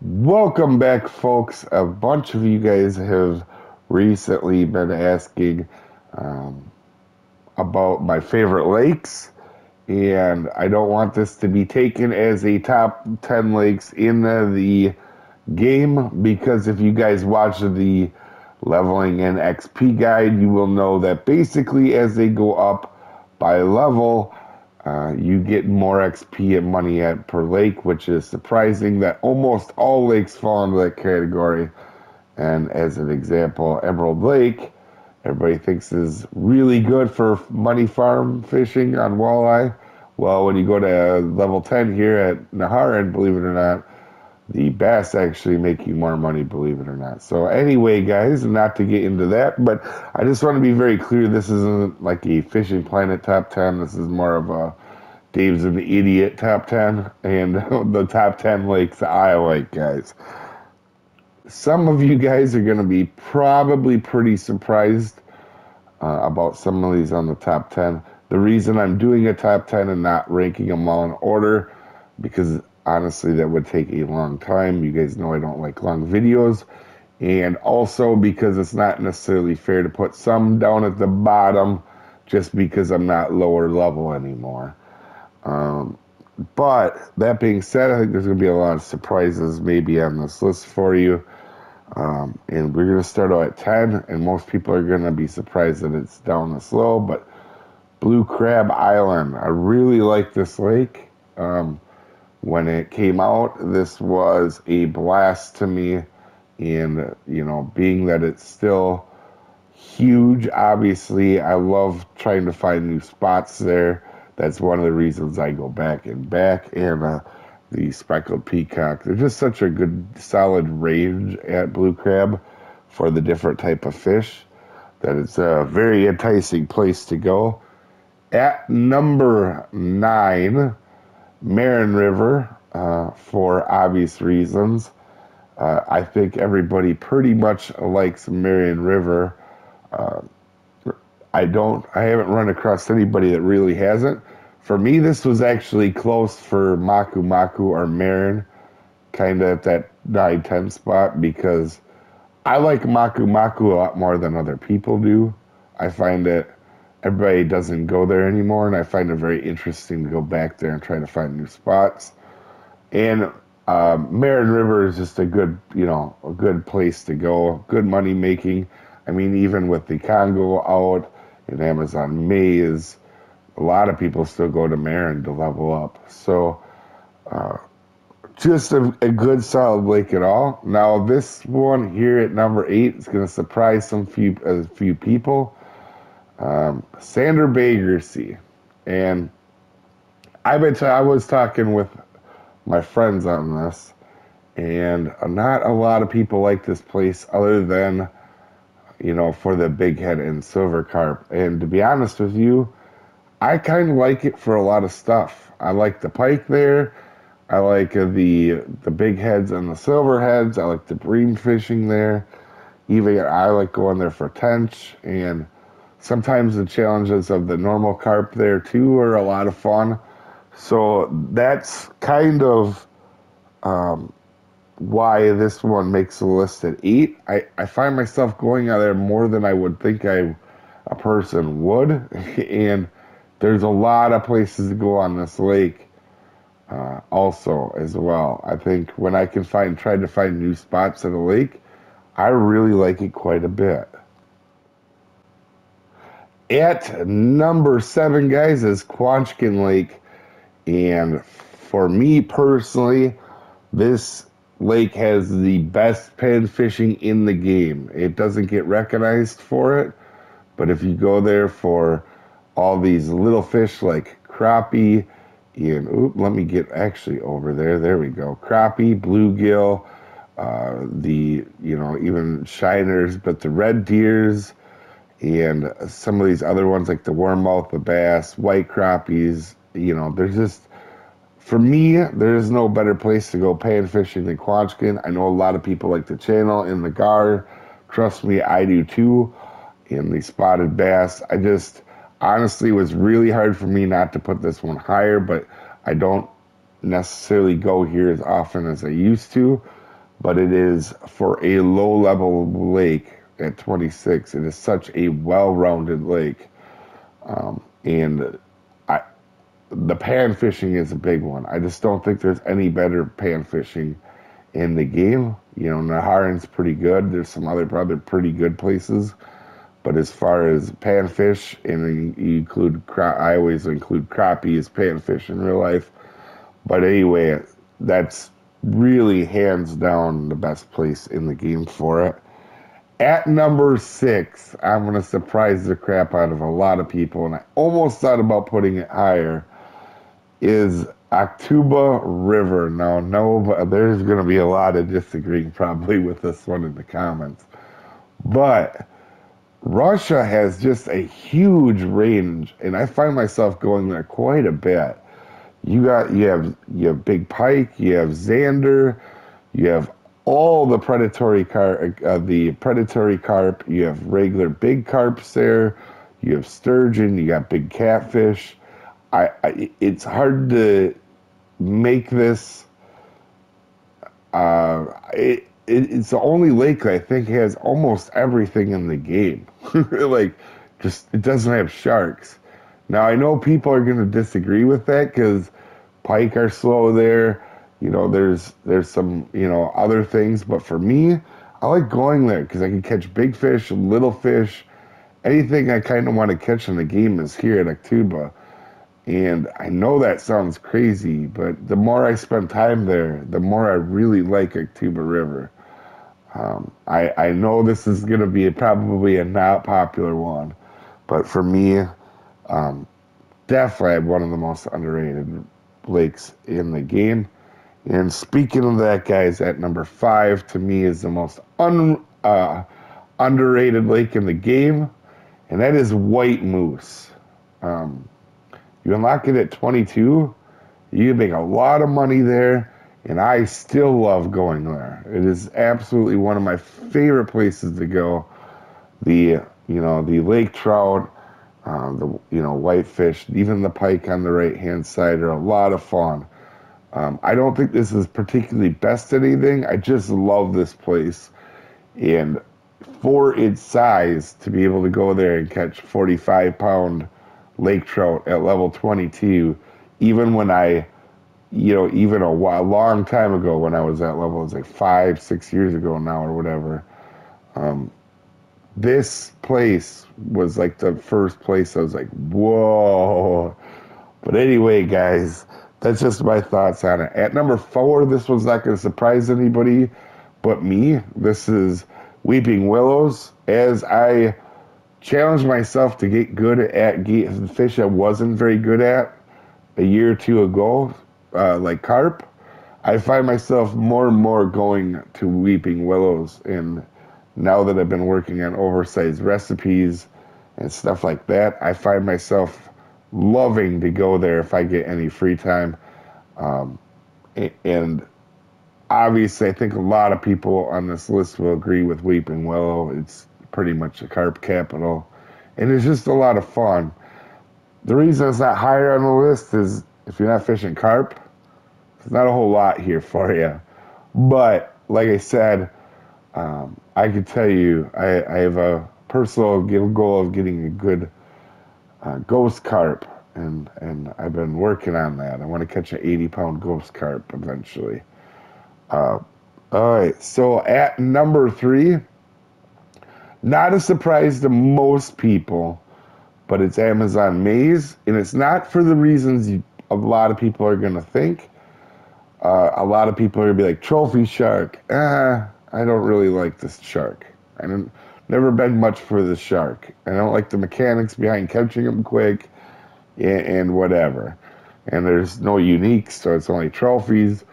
Welcome back, folks. A bunch of you guys have recently been asking um, about my favorite lakes, and I don't want this to be taken as a top 10 lakes in the game because if you guys watch the leveling and XP guide, you will know that basically as they go up by level, you get more XP and money at per lake, which is surprising that almost all lakes fall into that category. And as an example, Emerald Lake, everybody thinks is really good for money farm fishing on walleye. Well, when you go to level 10 here at Naharan, believe it or not, the bass actually make you more money, believe it or not. So anyway, guys, not to get into that, but I just want to be very clear. This isn't like a Fishing Planet top 10. This is more of a Dave's an Idiot top 10 and the top 10 lakes I like, guys. Some of you guys are going to be probably pretty surprised about some of these on the top 10. The reason I'm doing a top 10 and not ranking them all in order, because honestly, that would take a long time. You guys know I don't like long videos. And also because it's not necessarily fair to put some down at the bottom just because I'm not lower level anymore. But that being said, I think there's going to be a lot of surprises maybe on this list for you. And we're going to start out at 10, and most people are going to be surprised that it's down this low. But Blue Crab Island, I really like this lake. When it came out, this was a blast to me. And, you know, being that it's still huge, obviously, I love trying to find new spots there. That's one of the reasons I go back and back. And the speckled peacock, they're just such a good, solid range at Blue Crab for the different type of fish that it's a very enticing place to go. At number 9, Marin River, for obvious reasons. I think everybody pretty much likes Marin River. I haven't run across anybody that really hasn't. For me, this was actually close for Maku Maku or Marin, kind of at that 9-10 spot, because I like Maku Maku a lot more than other people do. I find that everybody doesn't go there anymore, and I find it very interesting to go back there and try to find new spots. And Marin River is just a good, a good place to go, good money making. I mean, even with the Congo out in Amazon Maze, a lot of people still go to Marin to level up. So, just a good solid lake at all. Now, this one here at number 8 is going to surprise a few people. Sander Bagersea. And I was talking with my friends on this, and not a lot of people like this place other than, for the big head and silver carp. And to be honest with you, I kind of like it for a lot of stuff. I like the pike there. I like the big heads and the silver heads. I like the bream fishing there. Even I like going there for tench, and sometimes the challenges of the normal carp there too are a lot of fun. So that's kind of why this one makes the list at 8. I find myself going out there more than I would think a person would, and there's a lot of places to go on this lake also as well. I think when I can try to find new spots at a lake, I really like it quite a bit. At number 7, guys, is Quonskin Lake. And for me personally, this lake has the best pan fishing in the game. It doesn't get recognized for it, but if you go there for all these little fish like crappie, and let me get actually over there. There we go. Crappie, bluegill, even shiners, but the red deers, and some of these other ones like the warmouth, the bass, white crappies, there's just, for me, there's no better place to go pan fishing than Quonskin. I know a lot of people like the channel in the gar. Trust me, I do too. In the spotted bass, honestly, it was really hard for me not to put this one higher, but I don't necessarily go here as often as I used to, but it is for a low-level lake at 26. It is such a well-rounded lake, and I, the pan fishing is a big one. I just don't think there's any better pan fishing in the game. You know, Naharin's pretty good. There's some other pretty good places, but as far as panfish, and you include I always include crappie as panfish in real life. But anyway, that's really hands down the best place in the game for it. At number 6, I'm going to surprise the crap out of a lot of people, and I almost thought about putting it higher, is Octuba River. Now, no, but there's going to be a lot of disagreeing probably with this one in the comments. But Russia has just a huge range, and I find myself going there quite a bit. You have big pike, you have zander, you have all the predatory carp, you have regular big carps there, you have sturgeon, you got big catfish. It's hard to make this. It's the only lake that I think has almost everything in the game. Like, just it doesn't have sharks. Now I know people are going to disagree with that because pike are slow there. You know, there's some other things, but for me, I like going there because I can catch big fish, little fish, anything I kind of want to catch in the game is here at Octuba. And I know that sounds crazy, but the more I spend time there, the more I really like Octuba River. I know this is going to be probably a not popular one, but for me, definitely one of the most underrated lakes in the game. And speaking of that, guys, at number 5 to me is the most underrated lake in the game, and that is White Moose. You unlock it at 22, you can make a lot of money there, and I still love going there. It is absolutely one of my favorite places to go. The lake trout, the whitefish, even the pike on the right hand side are a lot of fun. I don't think this is particularly best at anything. I just love this place, and for its size, to be able to go there and catch 45-pound lake trout at level 22, even when even a long time ago when I was at level, it was like 5-6 years ago now or whatever. This place was like the first place I was like, whoa. But anyway, guys, that's just my thoughts on it. At number 4, this one's not going to surprise anybody but me. This is Weeping Willows. As I challenged myself to get good at fish I wasn't very good at a year or two ago, like carp, I find myself more and more going to Weeping Willows. And now that I've been working on oversized recipes and stuff like that, I find myself loving to go there if I get any free time. And obviously, I think a lot of people on this list will agree with Weeping Willow. It's pretty much a carp capital, and it's just a lot of fun. The reason it's not higher on the list is if you're not fishing carp, there's not a whole lot here for you. But like I said, I can tell you, I have a personal goal of getting a good ghost carp, and I've been working on that. I want to catch an 80-pound ghost carp eventually. All right, so at number 3, not a surprise to most people, but it's Amazon Maze, and it's not for the reasons a lot of people are going to think. A lot of people are going to be like, trophy shark. I don't really like this shark. Never been much for the shark. I don't like the mechanics behind catching them quick and whatever. And there's no uniques, so it's only trophies.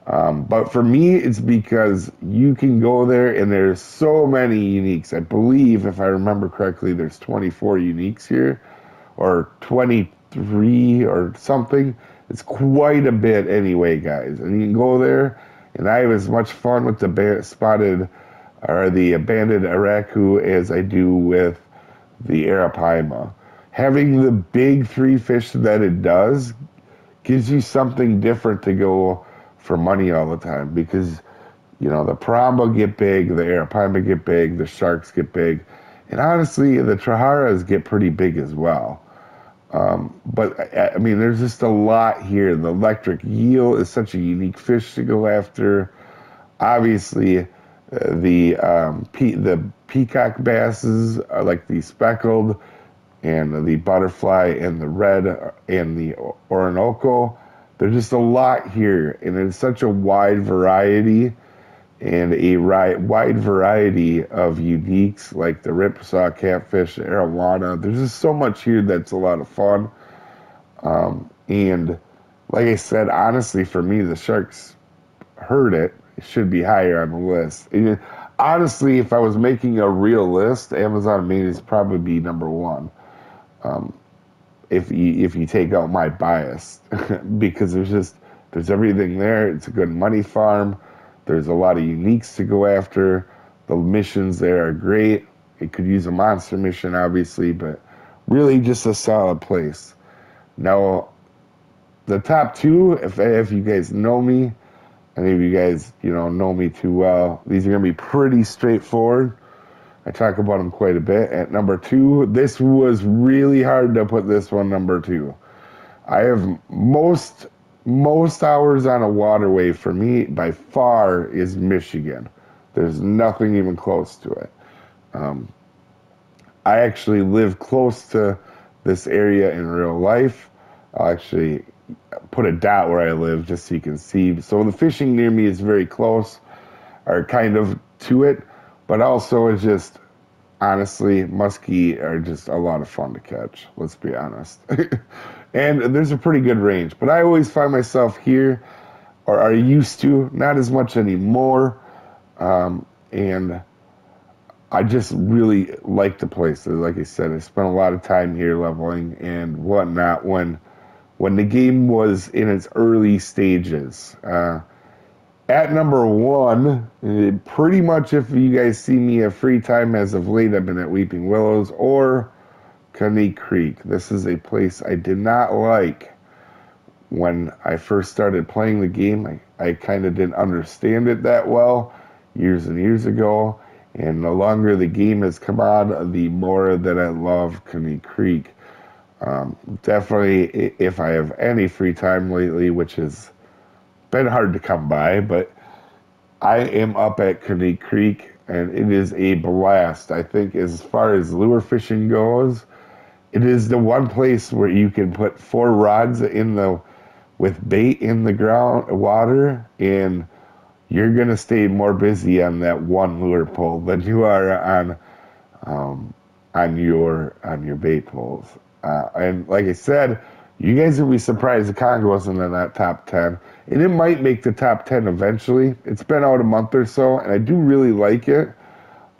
But for me, it's because you can go there and there's so many uniques. I believe, if I remember correctly, there's 24 uniques here, or 23 or something. It's quite a bit anyway, guys. And you can go there, and I have as much fun with the abandoned Araku as I do with the Arapaima. Having the big 3 fish that it does gives you something different to go for money all the time, because you know the Paramba get big, the Arapaima get big, the sharks get big, and honestly the Traharas get pretty big as well. But I mean, there's just a lot here. The electric eel is such a unique fish to go after. Obviously, the peacock basses are like the speckled and the butterfly and the red and the Orinoco. There's just a lot here, and it's such a wide variety and a wide variety of uniques like the ripsaw catfish, the arowana. There's just so much here that's a lot of fun. And like I said, honestly, for me, the sharks heard it. It should be higher on the list. And honestly, if I was making a real list, Amazon Main is probably be number one. If you take out my bias, because there's everything there. It's a good money farm. There's a lot of uniques to go after. The missions there are great. It could use a monster mission, obviously, but really just a solid place. Now, the top two, if you guys know me, any of you guys, know me too well, these are going to be pretty straightforward. I talk about them quite a bit. At number two, this was really hard to put this one number two. I have most hours on a waterway for me by far is Michigan. There's nothing even close to it. I actually live close to this area in real life. I'll actually put a dot where I live just so you can see. So the fishing near me is very close, or kind of to it, but also it's just, honestly, muskie are just a lot of fun to catch, let's be honest. And there's a pretty good range, but I always find myself here, or are used to, not as much anymore, and I just really like the place. Like I said, I spent a lot of time here leveling and whatnot when the game was in its early stages. At number one, pretty much if you guys see me at free time as of late, I've been at Weeping Willows or Quonskin Creek. This is a place I did not like when I first started playing the game. I kind of didn't understand it that well years and years ago. And the longer the game has come on, the more that I love Quonskin Creek. Definitely, if I have any free time lately, which has been hard to come by, but I am up at Quonskin Creek, and it is a blast. I think as far as lure fishing goes, it is the one place where you can put 4 rods with bait in the water, and you're gonna stay more busy on that one lure pull than you are on your bait pulls. And like I said, you guys will be surprised the Congo wasn't in that top 10. And it might make the top 10 eventually. It's been out a month or so, and I do really like it.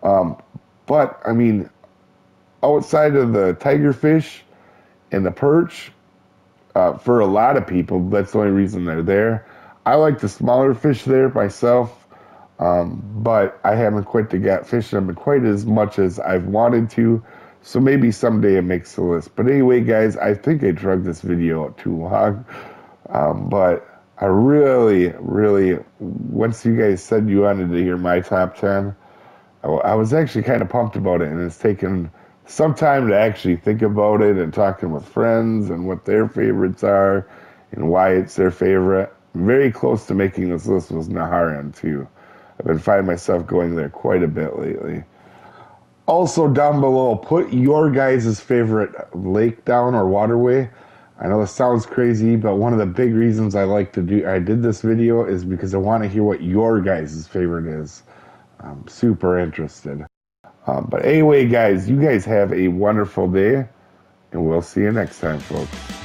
But, I mean, outside of the tigerfish and the perch, for a lot of people, that's the only reason they're there. I like the smaller fish there myself, but I haven't quite got fishing them quite as much as I've wanted to. So maybe someday it makes the list. But anyway, guys, I think I drug this video out too long. But I really, once you guys said you wanted to hear my top 10, I was actually kind of pumped about it. And it's taken some time to actually think about it and talking with friends and what their favorites are and why it's their favorite. Very close to making this list was Naharan, too. I've been finding myself going there quite a bit lately. Also, down below, put your guys' favorite lake down or waterway. I know this sounds crazy, but one of the big reasons I did this video is because I want to hear what your guys' favorite is. I'm super interested. But anyway, guys, you guys have a wonderful day, and we'll see you next time, folks.